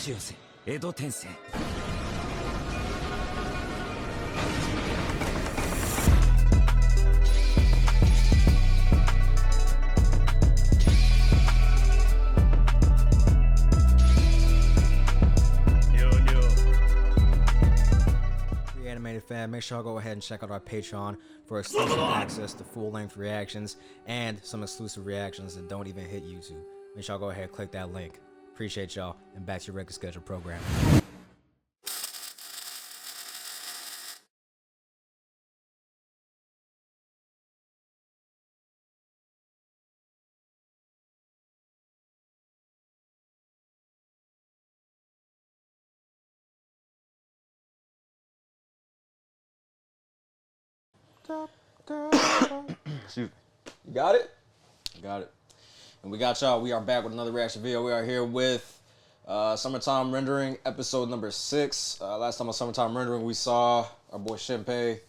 寄せ江戸転生 Animated fan, make sure y'all go ahead and check out our Patreon for exclusive access to full-length reactions and some exclusive reactions that don't even hit YouTube. Make sure y'all go ahead and click that link. Appreciate y'all, and back to your regular scheduled program. Excuse me. You got it? Got it. And we got y'all. We are back with another reaction video. We are here with Summertime Rendering, episode number 6. Last time on Summertime Rendering, we saw our boy Shinpei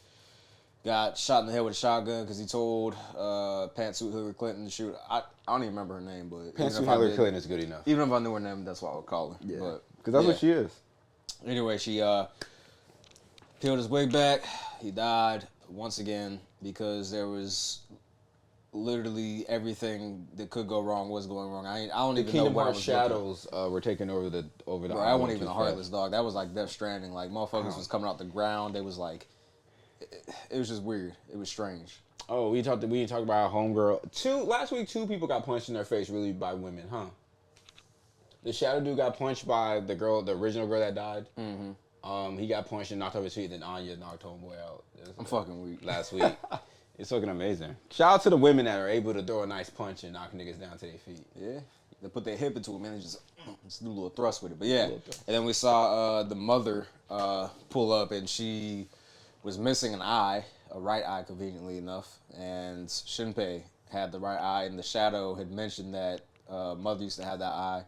got shot in the head with a shotgun because he told Pantsuit Hillary Clinton to shoot. I don't even remember her name, but Pantsuit Hillary Clinton is good enough. Even if I knew her name, that's what I would call her. Yeah, because that's what she is. Anyway, she peeled his wig back. He died once again because there was literally everything that could go wrong was going wrong. I don't even know what shadows were taking over the Bro, I wasn't even a Heartless, dog. That was like Death Stranding. Like motherfuckers was coming out the ground. They was like, it was just weird. It was strange. Oh, we didn't talk about our homegirl. Last week, 2 people got punched in their face really by women, huh? The shadow dude got punched by the original girl that died. Mm-hmm. He got punched and knocked off his feet, and then Anya knocked homeboy out. I'm fucking weak. Last week. It's looking amazing. Shout out to the women that are able to throw a nice punch and knock niggas down to their feet. Yeah. They put their hip into it, man. They just do a little thrust with it. But yeah. And then we saw the mother pull up, and she was missing an eye, a right eye, conveniently enough. And Shinpei had the right eye, and the shadow had mentioned that mother used to have that eye.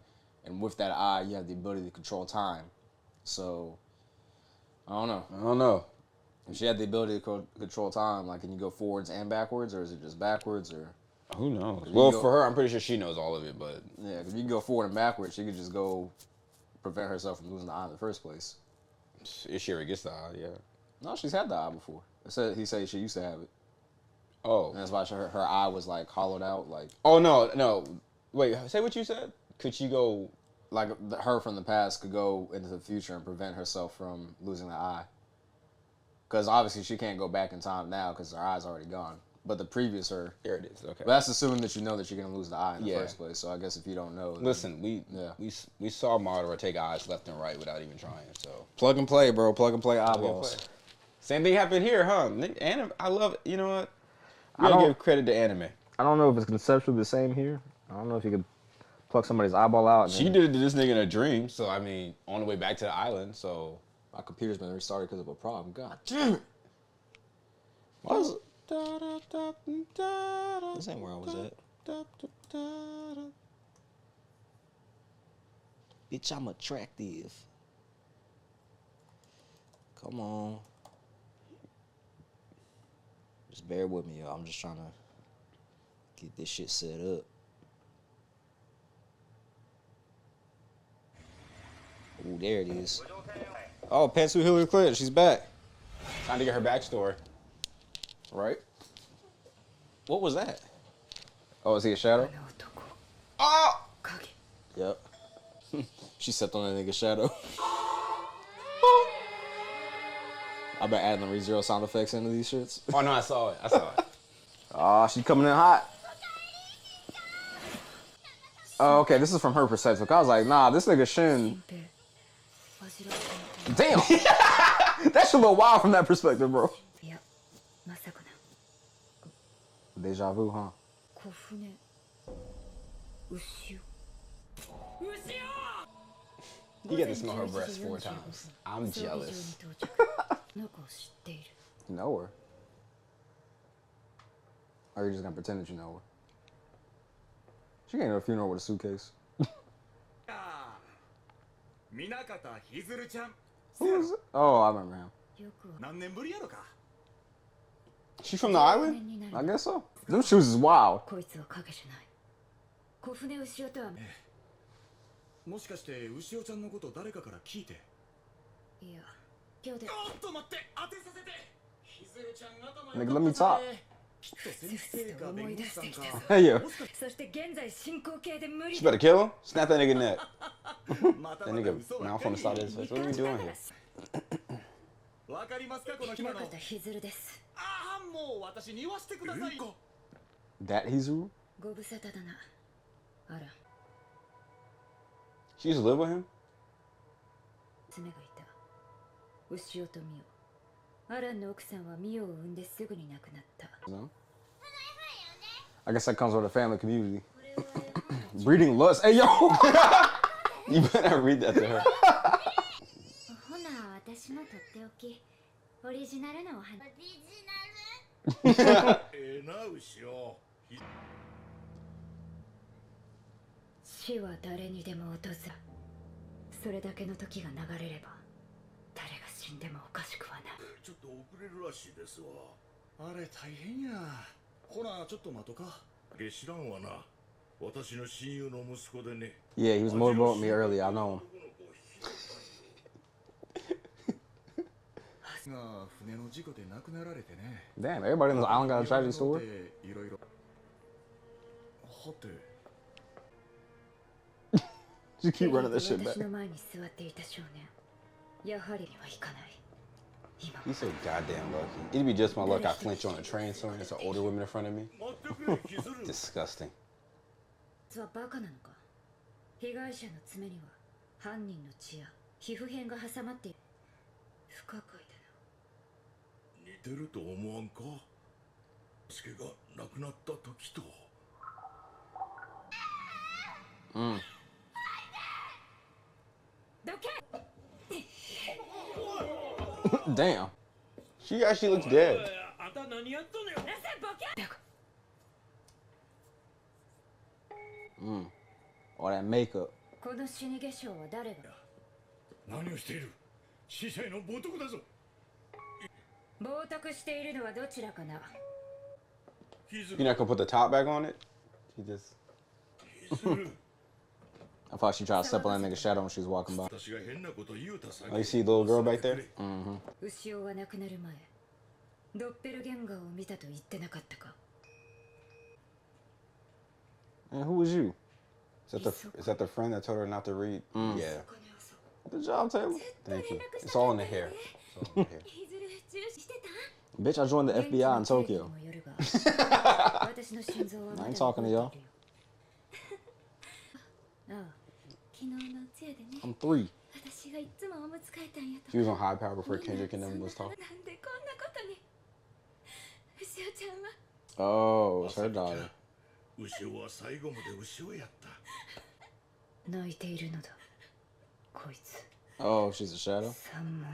And with that eye, you have the ability to control time. So, I don't know. If she had the ability to control time, like, can you go forwards and backwards, or is it just backwards, or? Who knows? Well, for her, I'm pretty sure she knows all of it, but... Yeah, because you can go forward and backwards. She could just go prevent herself from losing the eye in the first place. If she ever gets the eye, yeah. No, she's had the eye before. He said she used to have it. Oh. And that's why her eye was, like, hollowed out, like... Oh, no. Wait, say what you said? Could she go... Like, her from the past could go into the future and prevent herself from losing the eye. Because obviously she can't go back in time now because her eye's already gone. But the previous her... There it is, okay. But that's assuming that you know that you're going to lose the eye in the first place. So I guess if you don't know... Listen, we saw Madara take eyes left and right without even trying, so... Plug and play, bro. Plug and play eyeballs. Same thing happened here, huh? Anime, I love it. You know what? I don't give credit to anime. I don't know if it's conceptually the same here. I don't know if you could pluck somebody's eyeball out. She did it to this nigga in a dream, so I mean, on the way back to the island, so... My computer's been restarted because of a problem. God damn it. What is it? This ain't where I was at. Bitch, I'm attractive. Come on. Just bear with me, y'all. I'm just trying to get this shit set up. Ooh, there it is. Oh, Pantsuit Hillary Clinton, she's back. Time to get her backstory. Right? What was that? Oh, is he a shadow? Oh! Yep. She stepped on that nigga's shadow. I've been adding the ReZero sound effects into these shits. Oh, no, I saw it. Oh, she's coming in hot. Oh, okay, this is from her perspective. I was like, nah, this nigga Shin... Damn! That shit look wild from that perspective, bro. Deja vu, huh? You get to smell her breasts 4 times. I'm jealous. You know her? Or are you just gonna pretend that you know her? She came to a funeral with a suitcase. Who is it? Oh, I remember him. She from the island? I guess so. Them shoes is wild. もしかして牛尾ちゃんのこと誰かから聞いて。いや、今日で。ちょっと待って、当てさせて。ひずるちゃん頭 Nigga, let me talk. きっと先生か弁護士さんか。 Hey, yo. そして現在進行形で無理 You better kill him? Snap that nigga neck. また That また nigga 嘘ばっ mouth か on り the side of his face. What are you doing here? わかりますかこの平今の。方ひずるです。ああ、もう私に言わせてください。 That Hizuru? ご無沙汰だな。あら、 She used to live with him? 娘がいた。牛尾とミオ。アランの奥さんはミオを産んですぐに亡くなった。 No. I guess that comes with a family community. Breeding lust. Hey, yo. You better read that to her. ほな、私もとっておき。オリジナルのお花。ええな、牛尾。死は誰にでも訪れ、それだけの時が流れれば誰が死んでもおかしくはない。ちょっと遅れるらしいですわ。あれ大変や。ほな、ちょっと待とか。知らんわな。私の親友の息子でね。 Yeah, he was motorboating me earlier. I know him. が船の事故で亡くなられてね。 Damn, everybody in the island got a tragedy story. いろいろ。はて。 Just keep running that shit 私 back. の前に座っていた少年、やはりにはいかない。今 He's so goddamn lucky. It'd be just my luck I flinch on a train soon. There's an older woman in front of me. 待ってくれ、ひずる。 Disgusting. はバカなのか。被害者の爪には犯人の血や皮膚片が挟まっている。不可解だ似てると思わんか。助が亡くなった時と。 Damn. She actually looks dead. あんた何やっとんねん。な。なぜボケ。だが All that makeup. この死に化粧は誰が。何をしている。司祭の冒涜だぞ。冒涜しているのはどちらかな。ひず You're not gonna put the top back on it? She just. る。 I thought she tried to step on that nigga's shadow when she was walking by. 私が変なこと言うたさ。 Oh, you see the little girl back there? 牛尾は亡くなる前、ドッペルゲンガーを見たと言ってなかったか。 And who was you? Is that the friend that told her not to read? Yeah. Good job, Taylor. Thank you. It's all in the hair. It's all in the hair. ひずる注視してた。 Bitch, I joined the FBI in Tokyo. 私の心臓はまだ I ain't talking to y'all. ああ、昨日の通夜でね。 I'm 3. 私がいつもおむつ替えたんやと。 She was on high power before Kendrick and them was そん talking. ななんでこんなことに。牛尾ちゃんは Oh, it's her daughter. 牛尾は最後まで牛尾やった。泣いているのだ。こいつ。 Oh, she's a shadow? 三文。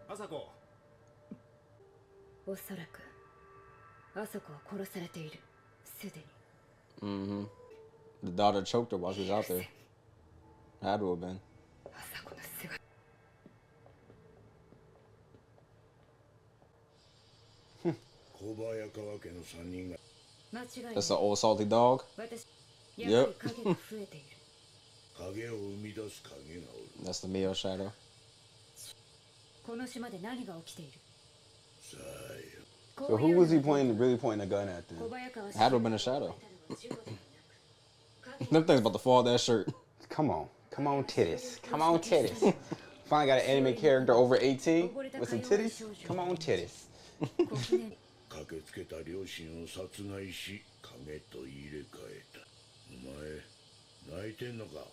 朝子。おそらくあそこは殺されている。すでに。 The daughter choked her while she was out there. Had to have been. あさこの姿。 小早川家の3人が。間違いない。 That's an old salty dog? 私、やはり影が増えている。影を生み出す影がおる。 That's the Mio shadow. この島で何が起きている。さあよ。 So who was he really pointing a gun at then? 小早川 Had to have been a shadow. Them things about to fall off that shirt. Come on. Come on, titties. Come on, titties. Finally got an anime character over 18 with some titties? Come on, titties. 駆けつけた両親を殺害し影と入れ替えた。お前泣いてんのか。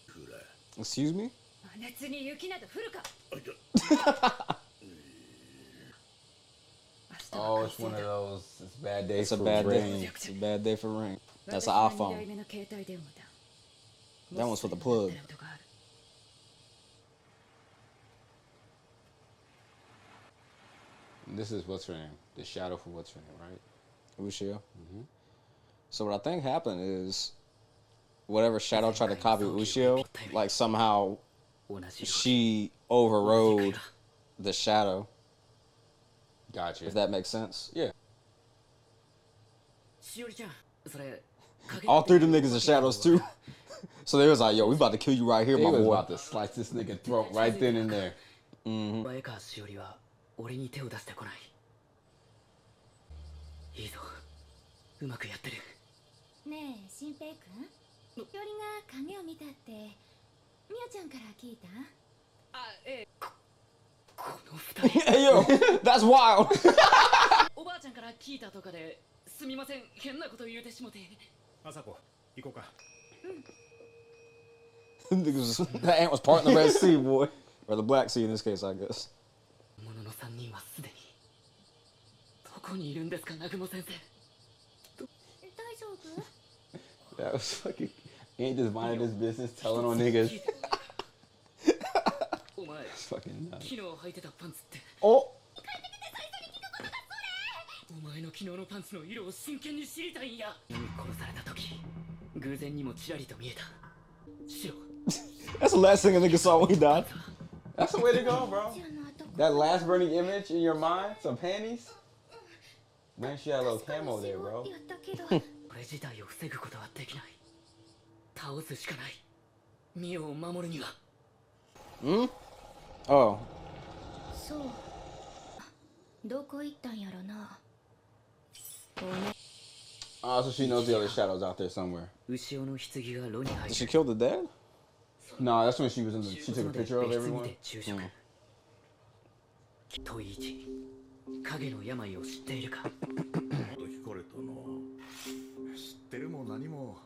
くらい。 Excuse me? 真夏に雪など降るか。あいた。 Oh, it's one of those. It's bad days It's a for bad rain. day. It's a bad day for rain. That's an 私は iPhone. 二台目の携帯電話だ。 That one's for the plug. This is what's her name? The shadow from what's her name, right? Ushio. So what I think happened is, whatever Shadow tried to copy Ushio, like somehow she overrode the Shadow. Gotcha. If that makes sense. Yeah. All three of them niggas are shadows too. So they was like, yo, we about to kill you right here, He my was boy. about to slice this nigga throat right then and there. 前川しおりは俺に手を出してこない。いいぞ、うまくやってる。ねえ新平君、しおりが影を見たってみおちゃんから聞いた？この二人 Hey, yo, that's wild. おばあちゃんから聞いたとかですみません、変なこと言うてしもて。朝子、行こうか。That ant was part in the Red Sea, boy. Or the Black Sea in this case, I guess. ものの三人はすでにどこにいるんですか、南雲先生。大丈夫？ That was fucking. He ain't just minding his business, telling on niggas. お前、 Fucking nuts. 昨日履いてたパンツって。 Oh, お前の昨日のパンツの色を真剣に知りたいんや。殺された時、偶然にもちらりと見えた。白。 that's the last thing a nigga saw when he died. That's the way to go, bro. That last burning image in your mind, some panties. Man, she had a little camo there, bro. やったけどこれ自体を防ぐことはできない。倒すしかない。ミオを守るには。 Oh, そうどこ行ったんやろな。 Oh, so she knows the other shadows out there somewhere. 牛尾の棺が炉に入 did る。 she kill the dad? No, that's when she was in the. She took a picture of 別に everyone. て昼食。問い一、影の病を知っているか。と聞かれたな。知ってるも何も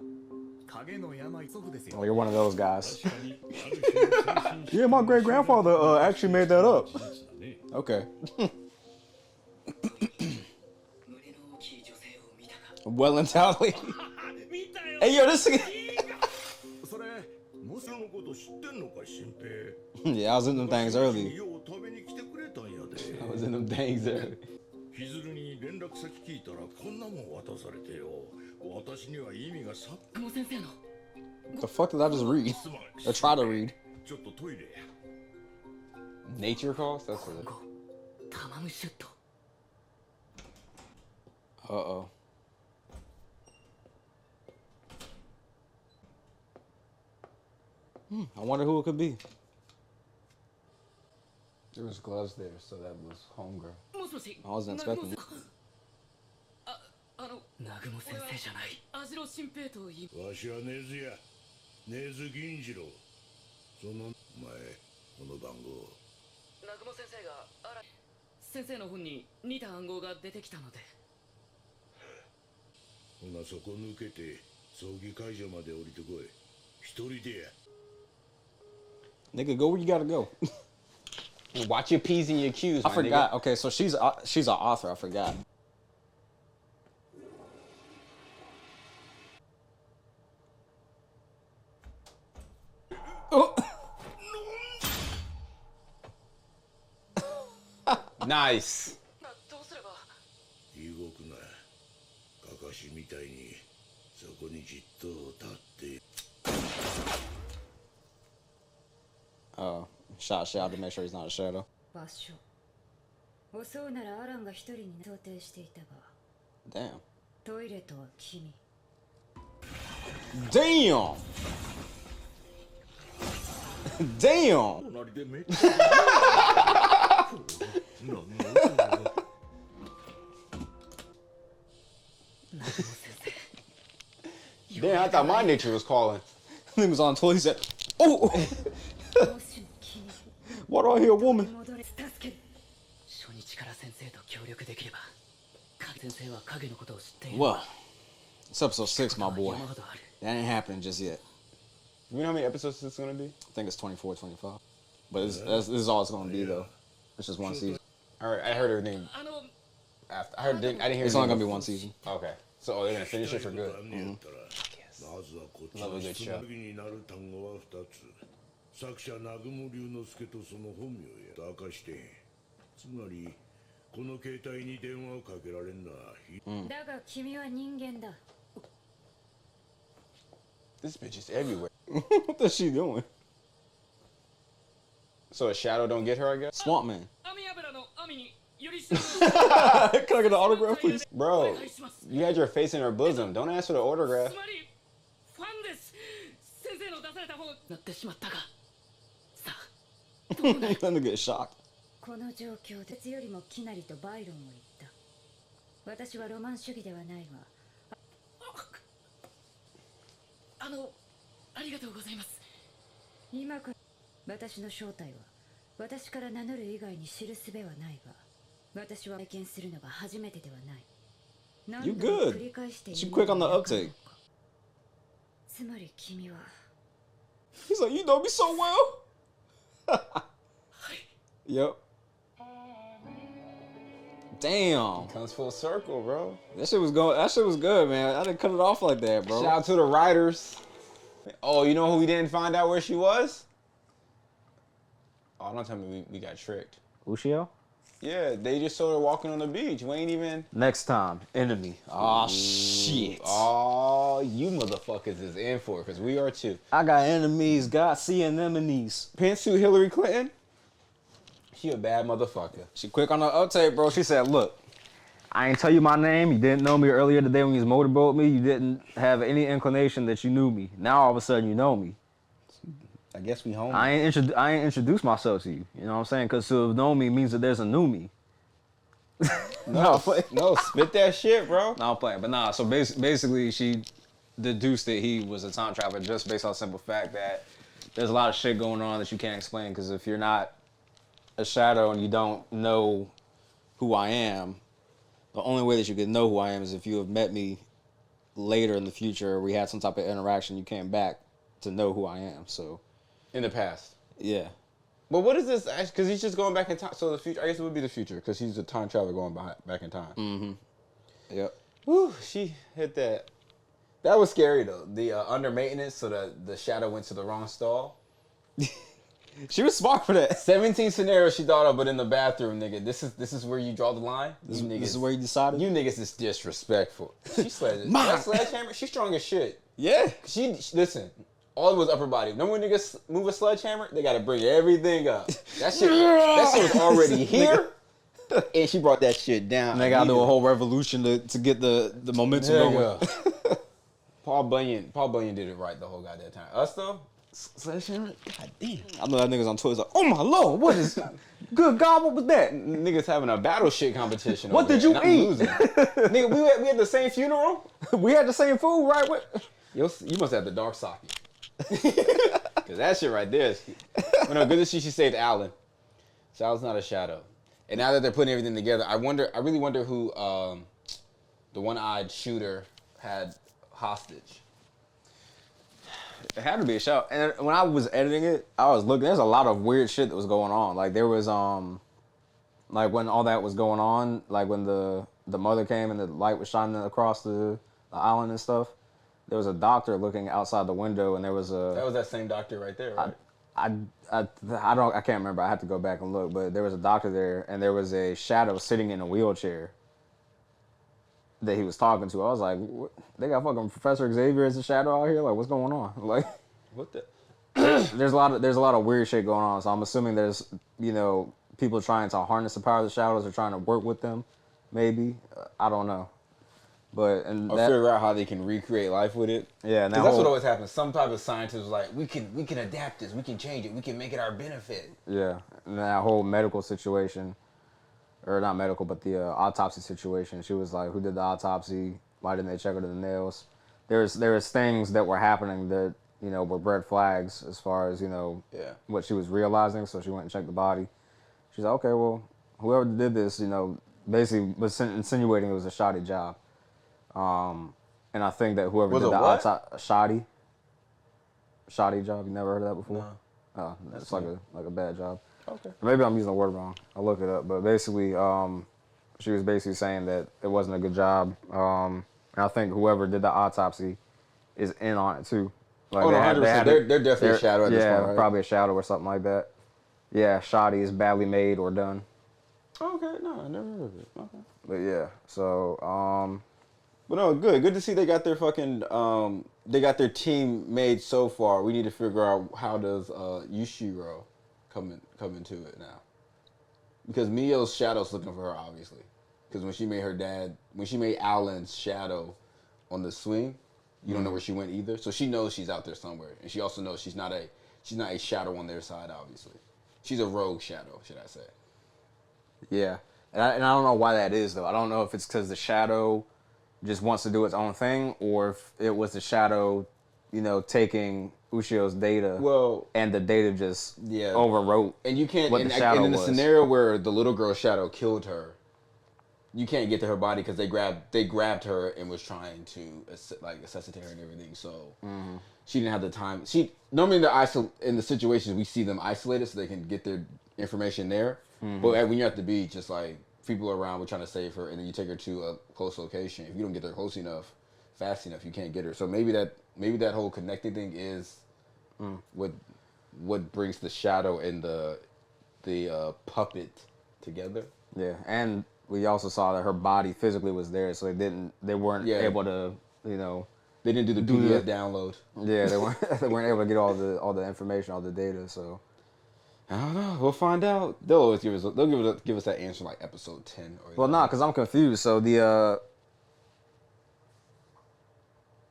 影の病祖父ですよ。 Oh, you're one of those guys. Yeah, my great grandfather actually made that up. Okay. 胸の大きい女性を見たか。 Well and tally. Hey, yo, this thing. それもしのこと知ってんのか新平。 Yeah, I was in them things early. よう食べに来てくれたんやで。 I was in them things there. ひずるに連絡先聞いたらこんなもん渡されてよ。私には意味がさっ久保先生の The fuck did I just read? すまん。 Or try to read? ちょっとトイレ。 Nature calls? That's what it. 今後、タマムシュット。 Uh-oh. I wonder who it could be. There was gloves there, so that was homegirl. もしもし。 I wasn't expecting it. 南雲先生じゃない。網代新平と言い。わしは根津や。根津銀次郎。その前この番号。南雲先生が先生の本に似た暗号が出てきたので。ほなそこ抜けて葬儀会場まで降りてこい。一人でや。 Nigga, go where you gotta go. Watch your P's and your Q's. I my forgot. nigga. Okay, so she's an author. I forgot. Oh. Nice. どうすれば。動くな。かかしみたいにそこにじっと立って。 Shot Shadow to make sure he's not a shadow. 場所襲うならアランが一人に想定していたが Damn. トイレとは君。 Damn. Damn. 隣でめっちゃ。なんの音。 Damn, I thought my nature was calling. Nigga was on the toilet. He said, "Oh, もしも君 why do I hear a woman?" 戻れ助ける。初日から先生と協力できれば。先生は影のことを知っている。 Well, it's episode 6, my boy. 山ほどある。 That ain't happening just yet. You know how many episodes this is gonna be? I think it's 24, 25. But this is all it's gonna be though. It's just one season. All right, I heard everything あの after. I didn't hear. It's anything only gonna be before. one season. Okay, so they're gonna finish it for good. まずはこっち Love の a good 質 show. 問になる単語は2つ。作者南雲龍之介とその本名や明かしてへん。つまりこの携帯に電話をかけられんのはだが君は人間だ。 This bitch is everywhere. What is she doing? So a shadow don't get her, I guess. Swamp Man. 網油の網によりしろ。 Can I get an autograph, please? Bro, you had your face in her bosom. Don't ask for the autograph. つまりファンです。された方なってしまったがさあどうなる Gonna get shocked. この状況で鉄よりもきなりとバイロンを言った。私はロマン主義ではないわ。ありがとうございます。今から私の正体は私から名乗る以外に知る術はないが、私は体験するのが初めてではない。 You 何度も good. 繰り返してい She る quick の on が the わかる uptake. のか。つまり君は He's like, you know me so well. Yep. Damn. Comes full circle, bro. That shit was good, man. I didn't cut it off like that, bro. Shout out to the writers. Oh, you know who we didn't find out where she was? Oh, don't tell me we got tricked. Ushio? Yeah, they just saw her walking on the beach. We ain't even... Next time, enemy. Oh, shit. Oh, you motherfuckers is in for it, because we are too. I got enemies, got sea anemones. Pantsuit Hillary Clinton? She a bad motherfucker. She quick on the uptake, bro. She said, look, I ain't tell you my name. You didn't know me earlier today when you was motorboat me. You didn't have any inclination that you knew me. Now all of a sudden you know me. I guess we home. I ain't introduced myself to you. You know what I'm saying? Because to have known me means that there's a new me. No, spit that shit, bro. No, I'm playing. But nah, so basically she deduced that he was a time traveler just based on the simple fact that there's a lot of shit going on that you can't explain, because if you're not a shadow and you don't know who I am, the only way that you can know who I am is if you have met me later in the future, or we had some type of interaction, you came back to know who I am. So In the past. yeah. But what is this? Because he's just going back in time. So the future, I guess it would be the future, because he's a time traveler going back in time. Mm-hmm. Yep. Whew, she hit that. That was scary, though. The under maintenance, so the shadow went to the wrong stall. She was smart for that. 17 scenarios she thought of, but in the bathroom, nigga. This is where you draw the line. This is where you decided? You niggas is disrespectful. She sledged. That sledgehammer, she's strong as shit. Yeah. She listen. All it was upper body. Remember when niggas move a sledgehammer? They gotta bring everything up. That shit was already here, and she brought that shit down. And they gotta do a whole revolution to get the momentum going. Paul Bunyan did it right the whole goddamn time. Us though, sledgehammer. God damn. I know that niggas on Twitter like, oh my lord, what is? Good God, what was that? Niggas having a battle shit competition. What did you eat? Losing. Nigga, we had the same funeral. We had the same food, right? You must have the dark socket. Cause that shit right there. But no, good to see she saved Alan. So Alan's not a shadow. And now that they're putting everything together, I really wonder who the one-eyed shooter had hostage. It had to be a show. And when I was editing it, I was looking. There's a lot of weird shit that was going on. Like there was like when all that was going on, like when the mother came and the light was shining across the island and stuff. There was a doctor looking outside the window, and there was a. That was that same doctor right there, right? I can't remember. I have to go back and look, but there was a doctor there, and there was a shadow sitting in a wheelchair that he was talking to. I was like, what? They got fucking Professor Xavier as a shadow out here? Like, what's going on? Like, What the? there's a lot of weird shit going on. So I'm assuming there's people trying to harness the power of the shadows or trying to work with them. Maybe I don't know. But Or figure out how they can recreate life with it. Yeah, and that's what always happens. Some type of scientist was like, we can adapt this, we can change it, we can make it our benefit. Yeah, and that whole medical situation, or not medical, but the autopsy situation. She was like, who did the autopsy? Why didn't they check her to the nails? There was things that were happening that were red flags as far as what she was realizing. So she went and checked the body. She's like, okay, well, whoever did this, basically was insinuating it was a shoddy job. And I think that whoever did the autopsy, shoddy job. You never heard of that before? No. Oh, that's like a bad job. Okay. Maybe I'm using the word wrong. I'll look it up. But basically, she was basically saying that it wasn't a good job. And I think whoever did the autopsy is in on it too. Like they're definitely a shadow at this point, right? Probably a shadow or something like that. Yeah, shoddy is badly made or done. Okay, no, I never heard of it. Okay. But yeah, so But no, good to see they got their fucking they got their team made so far. We need to figure out how does Ushio come into it now, because Mio's shadow's looking for her obviously, because when she made Alan's shadow on the swing, You don't know where she went either. So she knows she's out there somewhere, and she also knows she's not a shadow on their side. Obviously, she's a rogue shadow, should I say? Yeah, and I don't know why that is though. I don't know if it's because the shadow just wants to do its own thing, or if it was the shadow, taking Ushio's data. Well, and the data just overwrote. And you can't. What the shadow and in the was. scenario where the little girl's shadow killed her, you can't get to her body because they grabbed her and was trying to resuscitate her and everything. So she didn't have the time. She normally in the situations we see them isolated so they can get their information there. But when you're at the beach, it's like people are around, we're trying to save her, and then you take her to a close location. If you don't get there close enough, fast enough, you can't get her. So maybe that whole connected thing is what brings the shadow and the puppet together. Yeah, and we also saw that her body physically was there, so they weren't able to, They didn't do the PDF download. Yeah, they weren't able to get all the information, all the data. So I don't know. We'll find out. They'll always give us that answer like episode 10 or 11. Well, nah, because I'm confused. So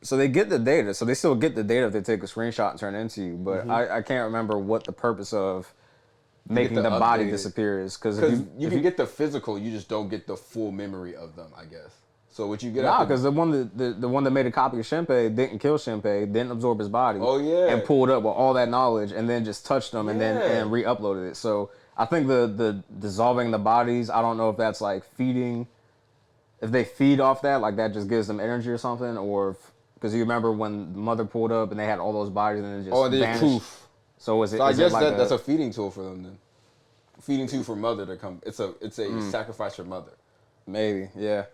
so they get the data. So they still get the data if they take a screenshot and turn it into you. But I can't remember what the purpose of making the body disappear is. Because you can get the physical, you just don't get the full memory of them, I guess. So what you get? Nah, because the one that made a copy of Shinpei didn't kill Shinpei, didn't absorb his body. Oh yeah. And pulled up with all that knowledge, and then just touched them, and then re-uploaded it. So I think the dissolving the bodies, I don't know if that's like feeding. If they feed off that, like that just gives them energy or something, or because you remember when Mother pulled up and they had all those bodies and then just vanished. Poof. So is it? So I guess like that's a feeding tool for them then. Feeding tool for Mother to come. It's a sacrifice for Mother. Maybe, yeah.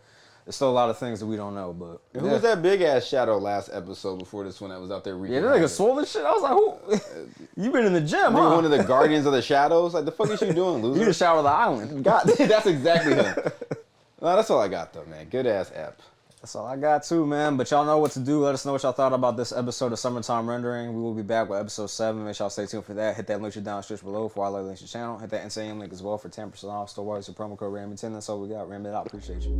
There's still a lot of things that we don't know, but who was that big ass shadow last episode before this one that was out there? Yeah, that nigga swollen shit. I was like, who? You been in the gym, huh? One of the guardians of the shadows. Like the fuck is you doing, loser? You the shower of the island. God, that's exactly him. No, that's all I got though, man. Good ass app. That's all I got too, man. But y'all know what to do. Let us know what y'all thought about this episode of Summertime Rendering. We will be back with episode 7. Make sure y'all stay tuned for that. Hit that link down description below for our links to channel. Hit that NCM link as well for 10% off. Store Wars, your promo code RAM10. That's all we got. Ram it out. Appreciate you.